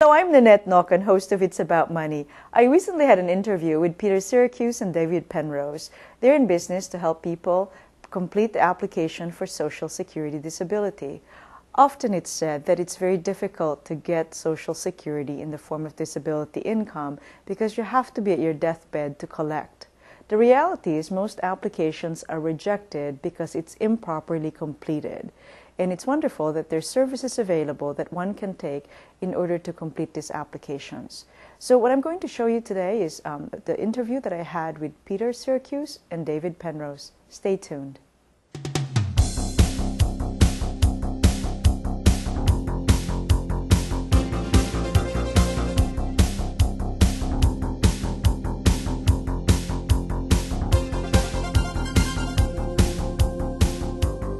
So I'm Nannette Nocon, host of It's About Money. I recently had an interview with Peter Siracuse and David Penrose. They're in business to help people complete the application for Social Security disability. Often it's said that it's very difficult to get Social Security in the form of disability income because you have to be at your deathbed to collect. The reality is most applications are rejected because it's improperly completed. And it's wonderful that there's services available that one can take in order to complete these applications. So what I'm going to show you today is the interview that I had with Peter Siracuse and David Penrose. Stay tuned.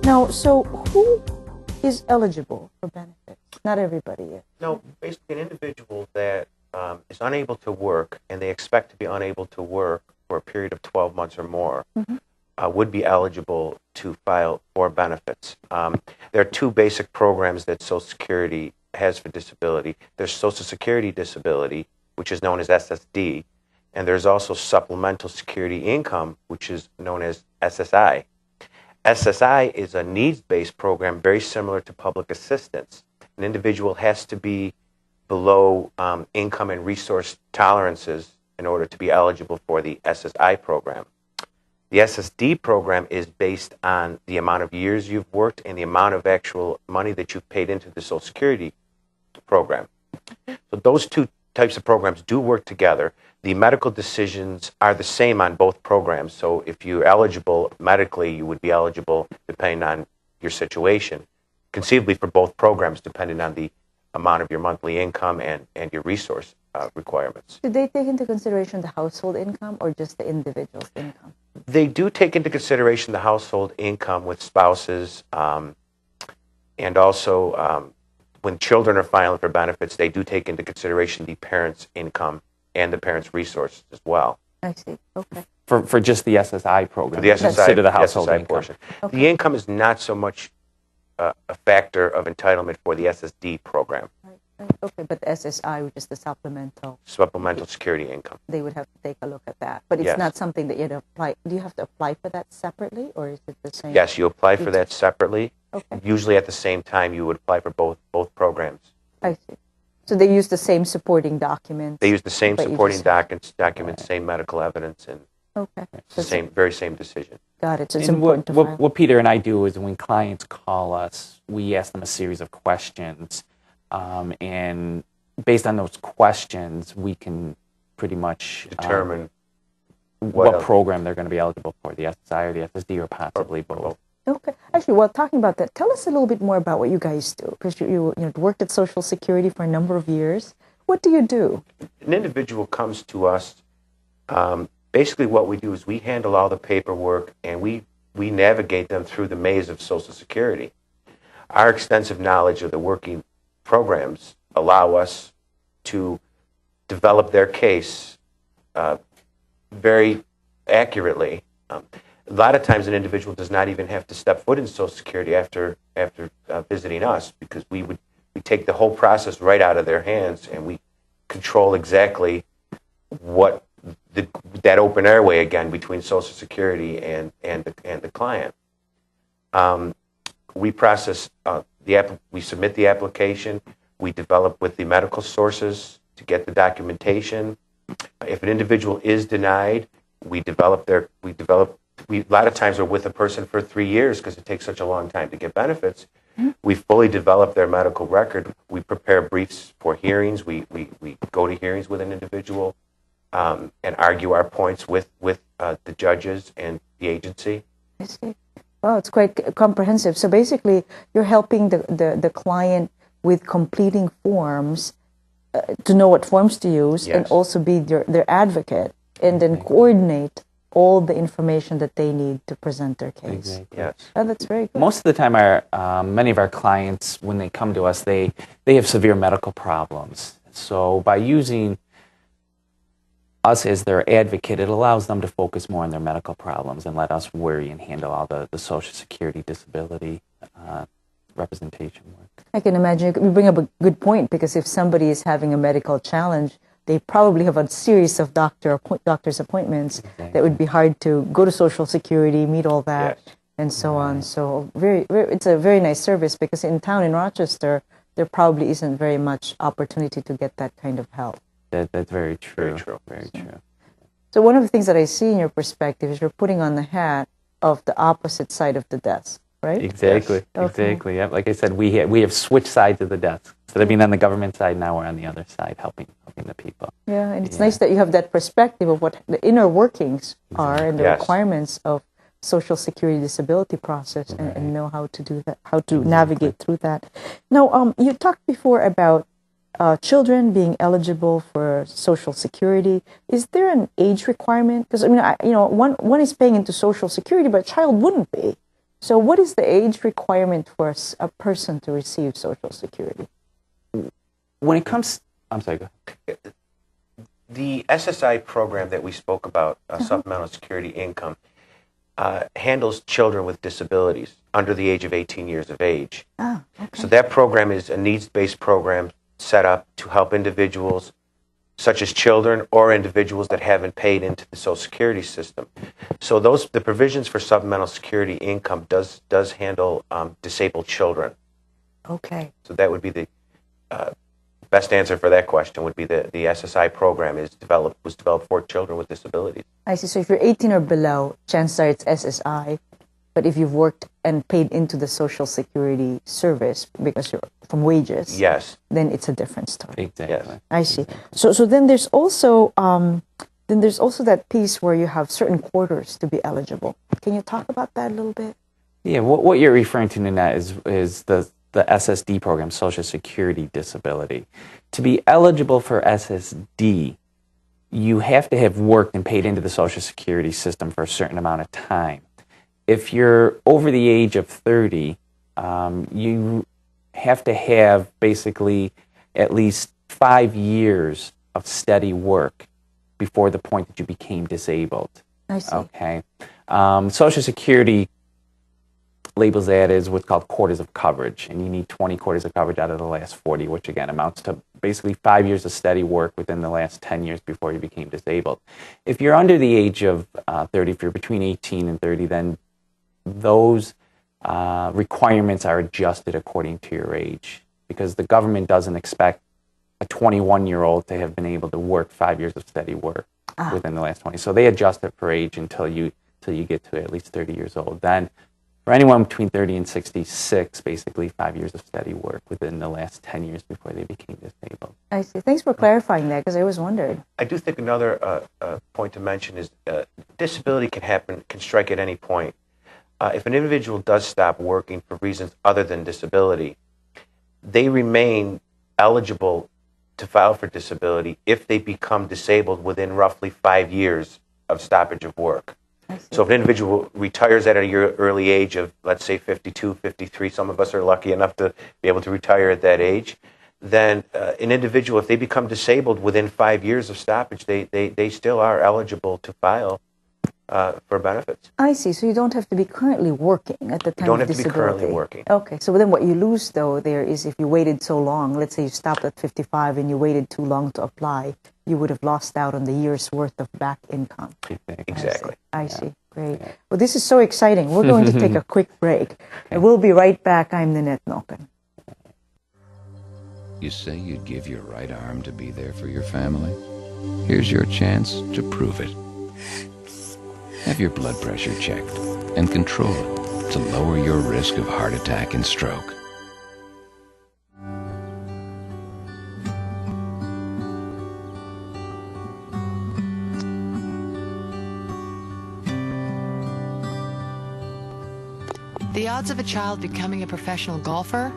Now, so who is eligible for benefits? Not everybody is. No, basically an individual that is unable to work and they expect to be unable to work for a period of 12 months or more would be eligible to file for benefits. There are two basic programs that Social Security has for disability. There's Social Security Disability, which is known as SSD, and there's also Supplemental Security Income, which is known as SSI. SSI is a needs-based program very similar to public assistance. An individual has to be below income and resource tolerances in order to be eligible for the SSI program. The SSD program is based on the amount of years you've worked and the amount of actual money that you've paid into the Social Security program. So those two types of programs do work together. The medical decisions are the same on both programs. So if you're eligible medically, you would be eligible depending on your situation, conceivably for both programs, depending on the amount of your monthly income and your resource requirements. Do they take into consideration the household income or just the individual's income? They do take into consideration the household income with spouses, and also when children are filing for benefits, they do take into consideration the parent's income and the parent's resources as well. I see. Okay. For just the SSI program, For the SSI, consider the household SSI income portion. Okay. The income is not so much a factor of entitlement for the SSD program. Right. Okay, but the SSI, which is the supplemental Security Income. they would have to take a look at that. But it's Yes. not something that you'd apply. Do you have to apply for that separately, or is it the same? Yes, you apply for that separately. Okay. Usually at the same time, you would apply for both programs. I see. So they use the same supporting documents. They use the same but you supporting just- documents, same medical evidence, and Okay. it's the very same decision. Got it. So it's And important to file. what Peter and I do is when clients call us, we ask them a series of questions, and based on those questions, we can pretty much Determine what else. program they're going to be eligible for, the SSI or the FSD, or possibly both. Okay. Actually, well, talking about that, tell us a little bit more about what you guys do, because you worked at Social Security for a number of years. What do you do? An individual comes to us. Basically, what we do is we handle all the paperwork and we navigate them through the maze of Social Security. Our extensive knowledge of the working programs allow us to develop their case very accurately. A lot of times an individual does not even have to step foot in Social Security after visiting us, because we take the whole process right out of their hands and we control exactly what that open airway again between Social Security and the client. We process we submit the application. We develop with the medical sources to get the documentation. If an individual is denied, a lot of times we're with a person for 3 years because it takes such a long time to get benefits. We fully develop their medical record. We prepare briefs for hearings. We go to hearings with an individual and argue our points with the judges and the agency. I see. Wow, it's quite comprehensive. So basically, you're helping the client with completing forms to know what forms to use, Yes. and also be their advocate, and then coordinate all the information that they need to present their case. Exactly. Yes. Oh, that's very good. Most of the time, many of our clients, when they come to us, they have severe medical problems. So by using us as their advocate, it allows them to focus more on their medical problems and let us worry and handle all the Social Security disability representation work. I can imagine. You bring up a good point, because if somebody is having a medical challenge, they probably have a series of doctor's appointments that would be hard to go to Social Security, meet all that, and so on. So it's a very nice service, because in town in Rochester, there probably isn't very much opportunity to get that kind of help. That's very true. Very true. So one of the things that I see in your perspective is you're putting on the hat of the opposite side of the desk, right? Exactly. Yes. Exactly. Yep. Like I said, we have switched sides of the desk. Instead of being on the government side, now we're on the other side, helping the people. Yeah, and it's nice that you have that perspective of what the inner workings are and the requirements of Social Security disability process, and know how to do that, how to navigate through that. Now, you talked before about children being eligible for Social Security. Is there an age requirement? Because I mean, one is paying into Social Security, but a child wouldn't be. So, what is the age requirement for a person to receive Social Security? When it comes, I'm sorry. Go ahead. The SSI program that we spoke about, Supplemental Security Income, handles children with disabilities under the age of 18 years of age. Ah, okay. So that program is a needs-based program set up to help individuals such as children or individuals that haven't paid into the Social Security system. So the provisions for Supplemental Security Income does handle disabled children. Okay. So that would be the best answer for that question, would be the SSI program was developed for children with disabilities. I see. So if you're 18 or below, chances are it's SSI. But if you've worked and paid into the Social Security service because you're from wages, then it's a different story. Exactly. Yes. I see. So then there's also that piece where you have certain quarters to be eligible. Can you talk about that a little bit? Yeah. What you're referring to, Nannette, is the SSD program, Social Security Disability. To be eligible for SSD, you have to have worked and paid into the Social Security system for a certain amount of time. If you're over the age of 30, you have to have basically at least 5 years of steady work before the point that you became disabled. I see. Okay. Social Security labels that as what's called quarters of coverage, and you need 20 quarters of coverage out of the last 40, which again amounts to basically 5 years of steady work within the last 10 years before you became disabled. If you're under the age of 30, if you're between 18 and 30, then those requirements are adjusted according to your age, because the government doesn't expect a 21-year-old to have been able to work 5 years of steady work within the last 20. So they adjust it for age until you get to at least 30 years old. Then for anyone between 30 and 66, basically 5 years of steady work within the last 10 years before they became disabled. I see. Thanks for clarifying that, because I always wondered. I do think another point to mention is disability can strike at any point. If an individual does stop working for reasons other than disability, they remain eligible to file for disability if they become disabled within roughly 5 years of stoppage of work. So if an individual retires at an early age of, let's say, 52, 53, some of us are lucky enough to be able to retire at that age, then an individual, if they become disabled within 5 years of stoppage, they still are eligible to file for benefits. I see. So you don't have to be currently working at the time of disability. You don't have to be currently working. Okay. So then what you lose, though, there is if you waited so long, let's say you stopped at 55 and you waited too long to apply, you would have lost out on the year's worth of back income. Exactly. I see. Great. Well, this is so exciting. We're going to take a quick break. And we'll be right back. I'm Nannette Nocon. You say you'd give your right arm to be there for your family? Here's your chance to prove it. Have your blood pressure checked and control it to lower your risk of heart attack and stroke. The odds of a child becoming a professional golfer?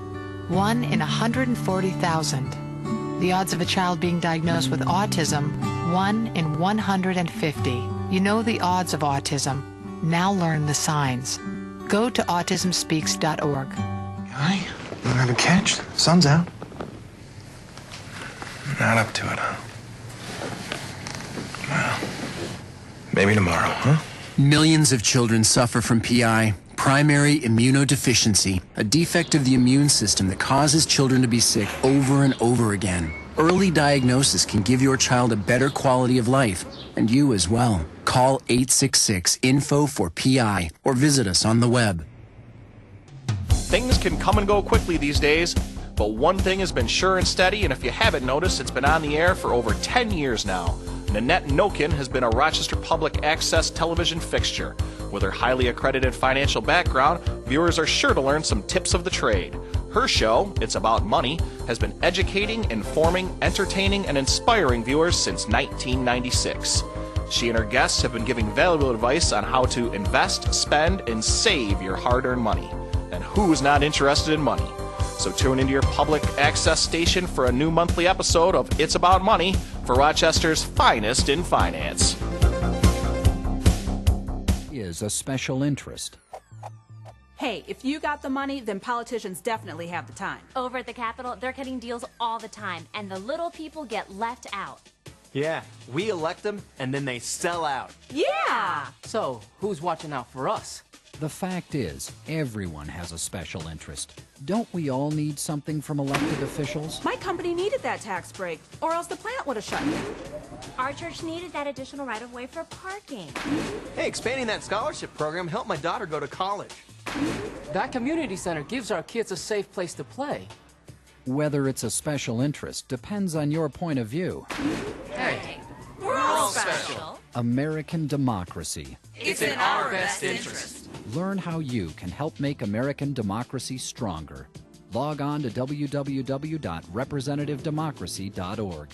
1 in 140,000. The odds of a child being diagnosed with autism? 1 in 150. You know the odds of autism. Now learn the signs. Go to autismspeaks.org. Hi, you have a catch? Sun's out. Not up to it, huh? Well, maybe tomorrow, huh? Millions of children suffer from PI. primary immunodeficiency, a defect of the immune system that causes children to be sick over and over again. Early diagnosis can give your child a better quality of life, and you as well. Call 866-INFO-4PI or visit us on the web. Things can come and go quickly these days, but one thing has been sure and steady, and if you haven't noticed, it's been on the air for over 10 years now. Nannette Nocon has been a Rochester Public Access television fixture. With her highly accredited financial background, viewers are sure to learn some tips of the trade. Her show, It's About Money, has been educating, informing, entertaining, and inspiring viewers since 1996. She and her guests have been giving valuable advice on how to invest, spend, and save your hard-earned money. And who's not interested in money? So tune into your public access station for a new monthly episode of It's About Money for Rochester's finest in finance. Is a special interest. Hey, if you got the money, then politicians definitely have the time. Over at the Capitol, they're cutting deals all the time, and the little people get left out. Yeah, we elect them, and then they sell out. Yeah! So, who's watching out for us? The fact is, everyone has a special interest. Don't we all need something from elected officials? My company needed that tax break, or else the plant would have shut down. Our church needed that additional right-of-way for parking. Hey, expanding that scholarship program helped my daughter go to college. That community center gives our kids a safe place to play. Whether it's a special interest depends on your point of view. Hey, we're all special. American democracy. It's in our best interest. Learn how you can help make American democracy stronger. Log on to www.representativedemocracy.org.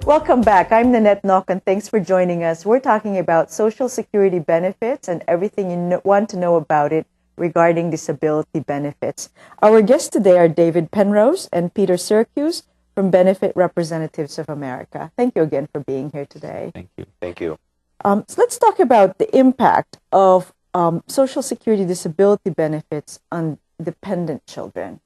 Welcome back. I'm Nannette Nocon. Thanks for joining us. We're talking about Social Security benefits and everything you want to know about it regarding disability benefits. Our guests today are David Penrose and Peter Siracuse from Benefit Representatives of America. Thank you again for being here today. Thank you. Thank you. So let's talk about the impact of Social Security disability benefits on dependent children.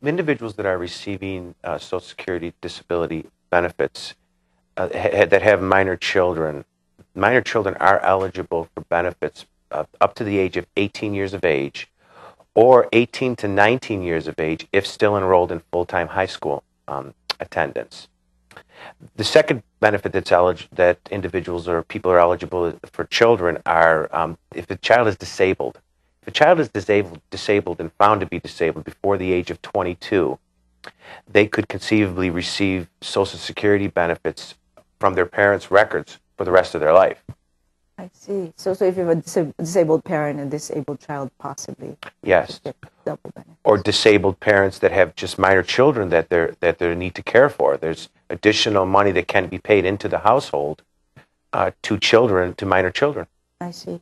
Individuals that are receiving Social Security disability benefits that have minor children are eligible for benefits up to the age of 18 years of age or 18 to 19 years of age if still enrolled in full-time high school attendance. The second benefit that individuals or people are eligible for children are if the child is disabled. If a child is disabled and found to be disabled before the age of 22, they could conceivably receive Social Security benefits from their parents' records for the rest of their life. I see. So if you have a disabled parent and a disabled child, possibly. Yes. Double benefits. Or disabled parents that have just minor children that they need to care for. There's additional money that can be paid into the household to minor children. I see.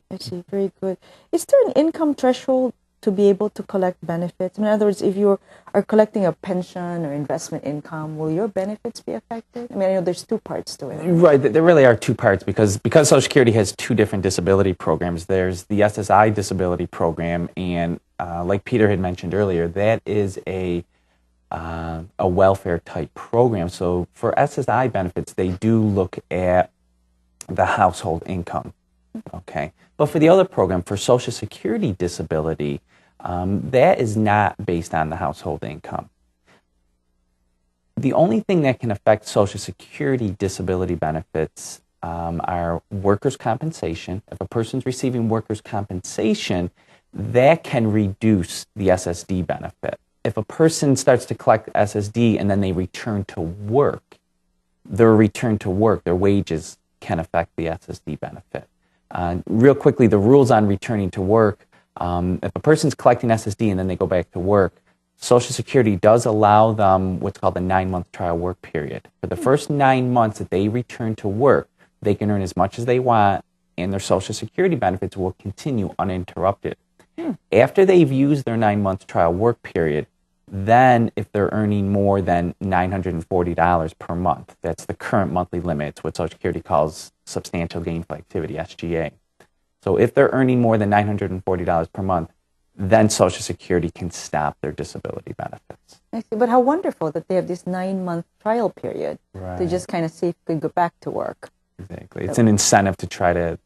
Very good. Is there an income threshold to be able to collect benefits? In other words, if you are collecting a pension or investment income, will your benefits be affected? I know there's two parts to it. Right. There really are two parts because Social Security has two different disability programs. There's the SSI disability program, and like Peter had mentioned earlier, that is a welfare type program. So for SSI benefits, they do look at the household income. Okay, but for the other program, for Social Security disability, that is not based on the household income. The only thing that can affect Social Security disability benefits are workers' compensation. If a person's receiving workers' compensation, that can reduce the SSD benefit. If a person starts to collect SSD and then they return to work, their wages can affect the SSD benefit. Real quickly, the rules on returning to work, if a person's collecting SSD and then they go back to work, Social Security does allow them what's called a 9-month trial work period. For the first 9 months that they return to work, they can earn as much as they want, and their Social Security benefits will continue uninterrupted. After they've used their 9-month trial work period, then if they're earning more than $940 per month, that's the current monthly limit. It's what Social Security calls substantial gainful activity, SGA. So if they're earning more than $940 per month, then Social Security can stop their disability benefits. I see. But how wonderful that they have this 9-month trial period to just kind of see if they could go back to work. Exactly. It's an incentive to try to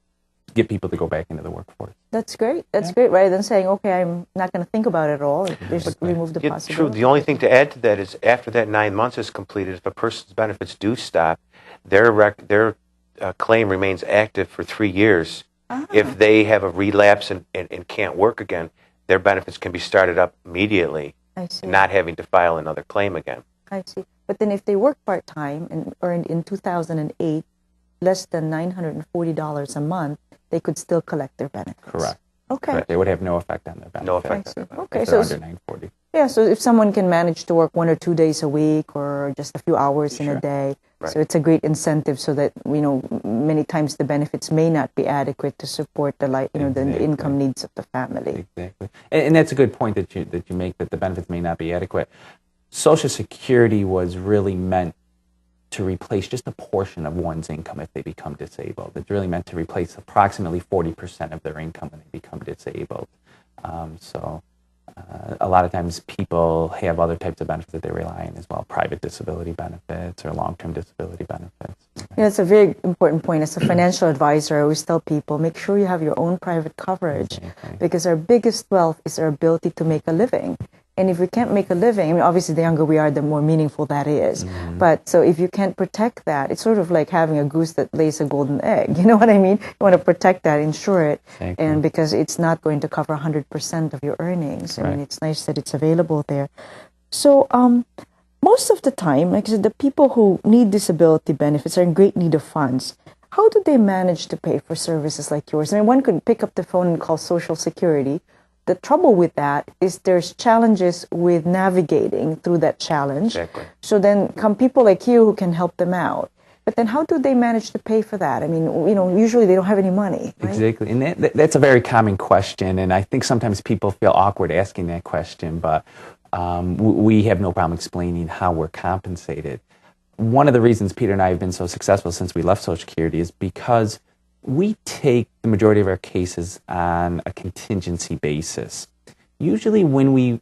get people to go back into the workforce. That's great. That's great, rather than saying, okay, I'm not going to think about it at all. Just remove the possibility. True. The only thing to add to that is after that 9 months is completed, if a person's benefits do stop, their claim remains active for 3 years. If they have a relapse and can't work again, their benefits can be started up immediately, not having to file another claim again. I see. But then if they work part-time and earned in 2008 less than $940 a month, they could still collect their benefits. Correct. Okay. Correct. It would have no effect on their benefits. No effect on their benefits. Okay, if they're so under 940. Yeah, so if someone can manage to work 1 or 2 days a week or just a few hours in a day, so it's a great incentive so that, many times the benefits may not be adequate to support the the income needs of the family. Exactly. And that's a good point that you make, that the benefits may not be adequate. Social Security was really meant to replace just a portion of one's income if they become disabled. It's really meant to replace approximately 40% of their income when they become disabled. A lot of times people have other types of benefits that they rely on as well, private disability benefits or long-term disability benefits. Yeah, it's a very important point. As a financial advisor, I always tell people, make sure you have your own private coverage, because our biggest wealth is our ability to make a living. And if we can't make a living, obviously the younger we are, the more meaningful that is. But so if you can't protect that, it's sort of like having a goose that lays a golden egg. You know what I mean? You want to protect that, insure it, and because it's not going to cover 100% of your earnings. I mean, it's nice that it's available there. So most of the time, like I said, the people who need disability benefits are in great need of funds. How do they manage to pay for services like yours? I mean, one could pick up the phone and call Social Security. The trouble with that is there's challenges with navigating through that challenge. So then come people like you who can help them out. But then how do they manage to pay for that? I mean, usually they don't have any money. Right? Exactly. And that's a very common question. And I think sometimes people feel awkward asking that question, but we have no problem explaining how we're compensated. One of the reasons Peter and I have been so successful since we left Social Security is because we take the majority of our cases on a contingency basis. Usually when we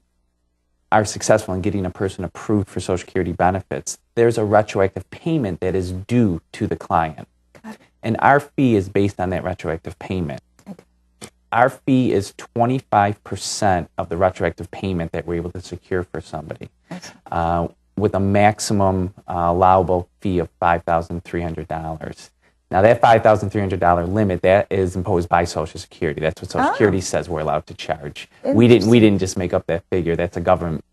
are successful in getting a person approved for Social Security benefits, there's a retroactive payment that is due to the client. And our fee is based on that retroactive payment. Our fee is 25% of the retroactive payment that we're able to secure for somebody, with a maximum allowable fee of $5,300. Now, that $5,300 limit, that is imposed by Social Security. That's what Social Security says we're allowed to charge. We didn't just make up that figure. That's a government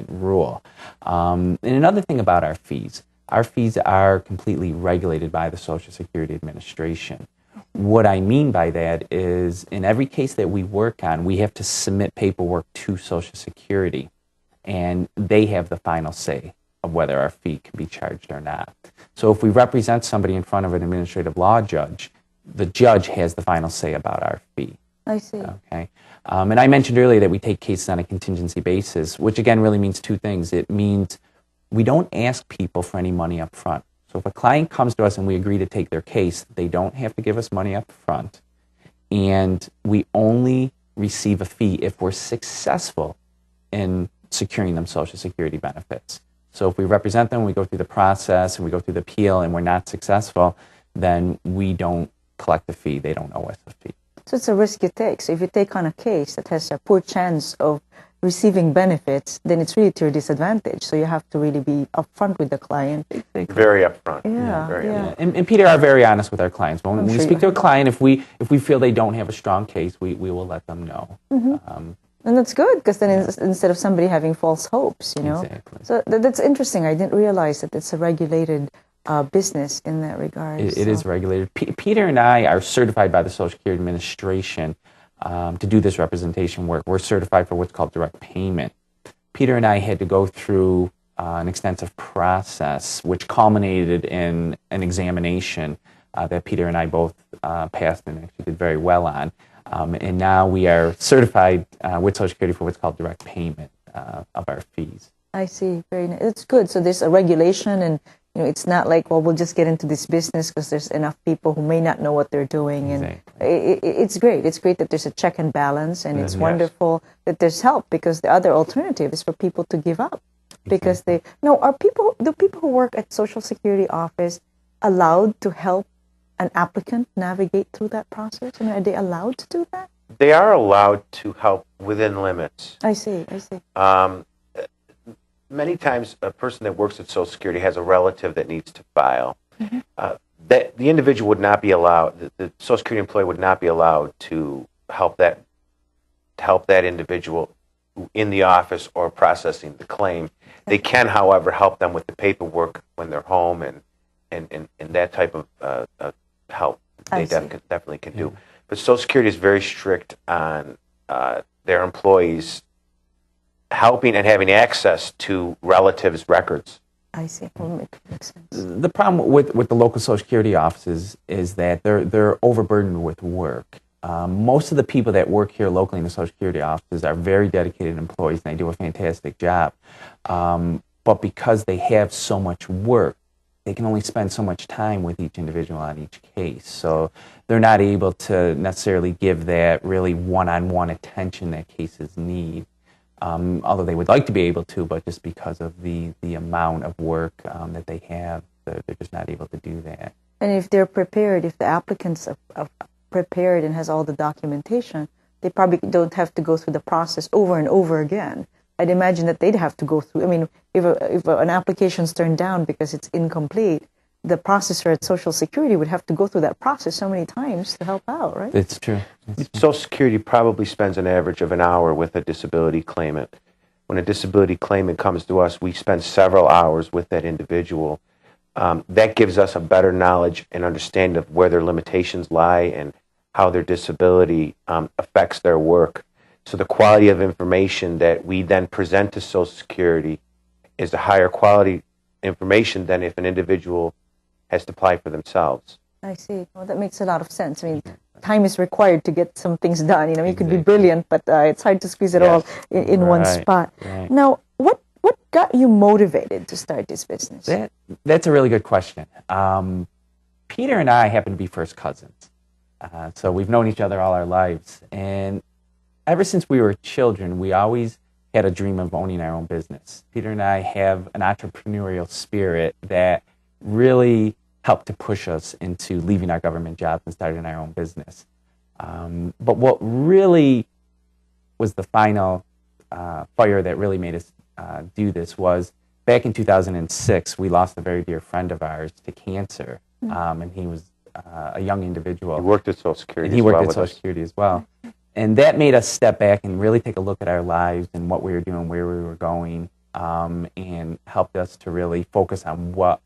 rule. And another thing about our fees are completely regulated by the Social Security Administration. What I mean by that is, in every case that we work on, we have to submit paperwork to Social Security, and they have the final say of whether our fee can be charged or not. So if we represent somebody in front of an administrative law judge, the judge has the final say about our fee. I see. Okay. And I mentioned earlier that we take cases on a contingency basis, which again really means two things. It means we don't ask people for any money up front. So if a client comes to us and we agree to take their case, they don't have to give us money up front. And we only receive a fee if we're successful in securing them Social Security benefits. So if we represent them, we go through the process, and we go through the appeal, and we're not successful, then we don't collect the fee. They don't owe us a fee. So it's a risk you take. So if you take on a case that has a poor chance of receiving benefits, then it's really to your disadvantage. So you have to really be upfront with the client. Very upfront. Yeah. And Peter are very honest with our clients. When we speak to a client, if we feel they don't have a strong case, we will let them know. And that's good, because then instead of somebody having false hopes, Exactly. So that's interesting. I didn't realize that it's a regulated business in that regard. It is regulated. Peter and I are certified by the Social Security Administration to do this representation work. We're certified for what's called direct payment. Peter and I had to go through an extensive process, which culminated in an examination that Peter and I both passed and actually did very well on. And now we are certified with Social Security for what's called direct payment of our fees. I see. Very nice. It's good. So there's a regulation, and it's not like, well, we'll just get into this business because there's enough people who may not know what they're doing. And it's great. It's great that there's a check and balance, and it's wonderful that there's help, because the other alternative is for people to give up. Because do people who work at Social Security office allowed to help an applicant navigate through that process? I mean, are they allowed to do that? They are allowed to help within limits. I see. Many times, a person that works at Social Security has a relative that needs to file. That the individual would not be allowed. The Social Security employee would not be allowed to help that individual in the office or processing the claim. They can, however, help them with the paperwork when they're home and that type of help. They definitely can do. But Social Security is very strict on their employees helping and having access to relatives' records. I see. Well, it makes sense. The problem with the local Social Security offices is that they're overburdened with work. Most of the people that work here locally in the Social Security offices are very dedicated employees, and they do a fantastic job. But because they have so much work, they can only spend so much time with each individual on each case. So they're not able to necessarily give that really one-on-one attention that cases need. Although they would like to be able to, but just because of the amount of work that they have, they're just not able to do that. And if they're prepared, if the applicants are prepared and has all the documentation, they probably don't have to go through the process over and over again. I'd imagine that they'd have to go through, I mean, if an application's turned down because it's incomplete, the processor at Social Security would have to go through that process so many times to help out, right? It's true. Social Security probably spends an average of an hour with a disability claimant. When a disability claimant comes to us, we spend several hours with that individual. That gives us a better knowledge and understanding of where their limitations lie and how their disability affects their work. So the quality of information that we then present to Social Security is a higher quality information than if an individual has to apply for themselves. I see. Well, that makes a lot of sense. I mean, time is required to get some things done. You could be brilliant, but it's hard to squeeze it all in one spot. Right. Now, what got you motivated to start this business? That's a really good question. Peter and I happen to be first cousins. So we've known each other all our lives. And ever since we were children, we always had a dream of owning our own business. Peter and I have an entrepreneurial spirit that really helped to push us into leaving our government jobs and starting our own business. But what really was the final fire that really made us do this was back in 2006, we lost a very dear friend of ours to cancer, and he was a young individual. He worked at Social Security. And he worked at Social Security as well. And that made us step back and really take a look at our lives and what we were doing, where we were going, and helped us to really focus on what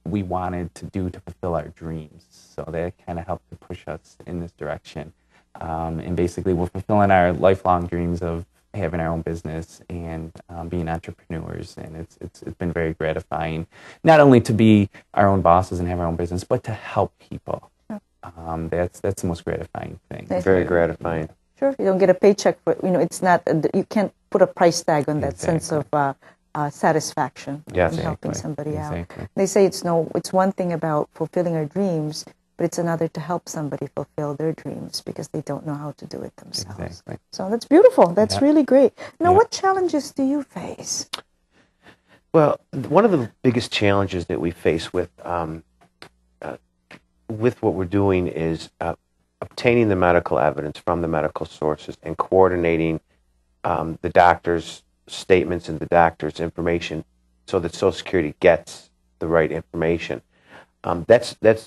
we wanted to do to fulfill our dreams. So that kind of helped to push us in this direction. And basically, we're fulfilling our lifelong dreams of having our own business and being entrepreneurs. And it's been very gratifying, not only to be our own bosses and have our own business, but to help people. That's the most gratifying thing. Very gratifying. Sure, you don't get a paycheck for it. It's not. You can't put a price tag on that sense of satisfaction in helping somebody out. They say it's one thing about fulfilling our dreams, but it's another to help somebody fulfill their dreams because they don't know how to do it themselves. So that's beautiful. That's really great. Now, what challenges do you face? Well, one of the biggest challenges that we face with what we're doing is obtaining the medical evidence from the medical sources and coordinating the doctor's statements and the doctor's information so that Social Security gets the right information.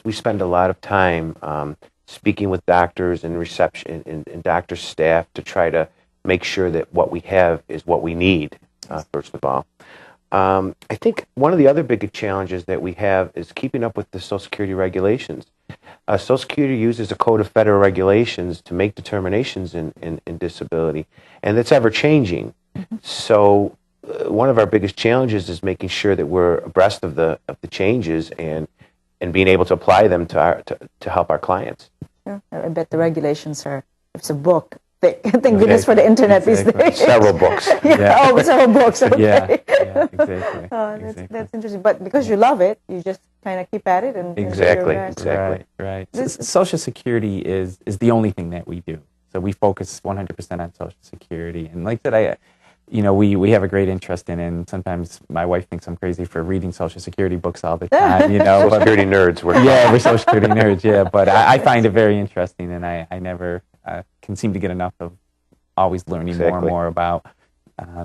We spend a lot of time speaking with doctors and reception and doctor staff to try to make sure that what we have is what we need, first of all. I think one of the other big challenges that we have is keeping up with the Social Security regulations. Social Security uses a code of federal regulations to make determinations in disability, and that's ever changing. So one of our biggest challenges is making sure that we're abreast of the changes and being able to apply them to help our clients. Sure. I bet the regulations are, if it's a book, Thank goodness for the internet these days. Several books. Oh, several books. Okay. Yeah, exactly. That's interesting. But because you love it, you just kind of keep at it and exactly. Right. Social Security is the only thing that we do. So we focus 100% on Social Security. And like that, we have a great interest in it. And sometimes my wife thinks I'm crazy for reading Social Security books all the time. Social Security nerds. We're Social Security nerds. Yeah, but I find it very interesting, and I never can seem to get enough of always learning more and more about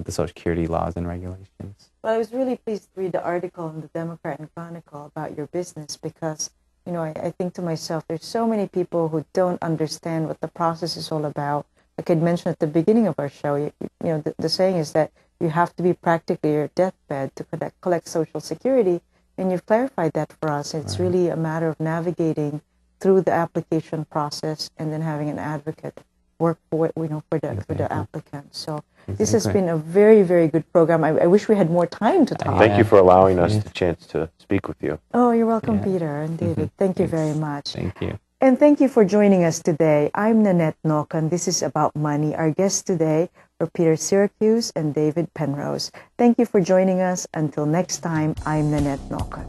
the Social Security laws and regulations. Well, I was really pleased to read the article in the Democrat and Chronicle about your business because, I think to myself, there's so many people who don't understand what the process is all about. Like I mentioned at the beginning of our show, the saying is that you have to be practically your deathbed to collect Social Security, and you've clarified that for us. It's really a matter of navigating through the application process and then having an advocate work for the applicant. So this has been a very, very good program. I wish we had more time to talk. Thank you for allowing us the chance to speak with you. Oh, you're welcome, Peter and David. Thank you very much. Thank you. And thank you for joining us today. I'm Nannette Nocon. This is About Money. Our guests today were Peter Siracuse and David Penrose. Thank you for joining us. Until next time, I'm Nannette Nocon.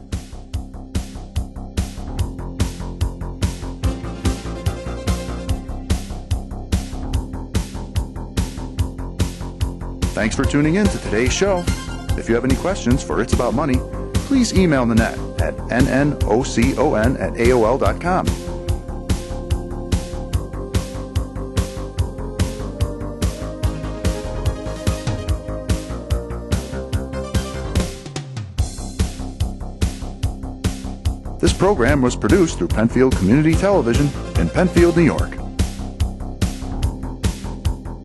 Thanks for tuning in to today's show. If you have any questions for It's About Money, please email Nannette at nnocon@aol.com. This program was produced through Penfield Community Television in Penfield, New York.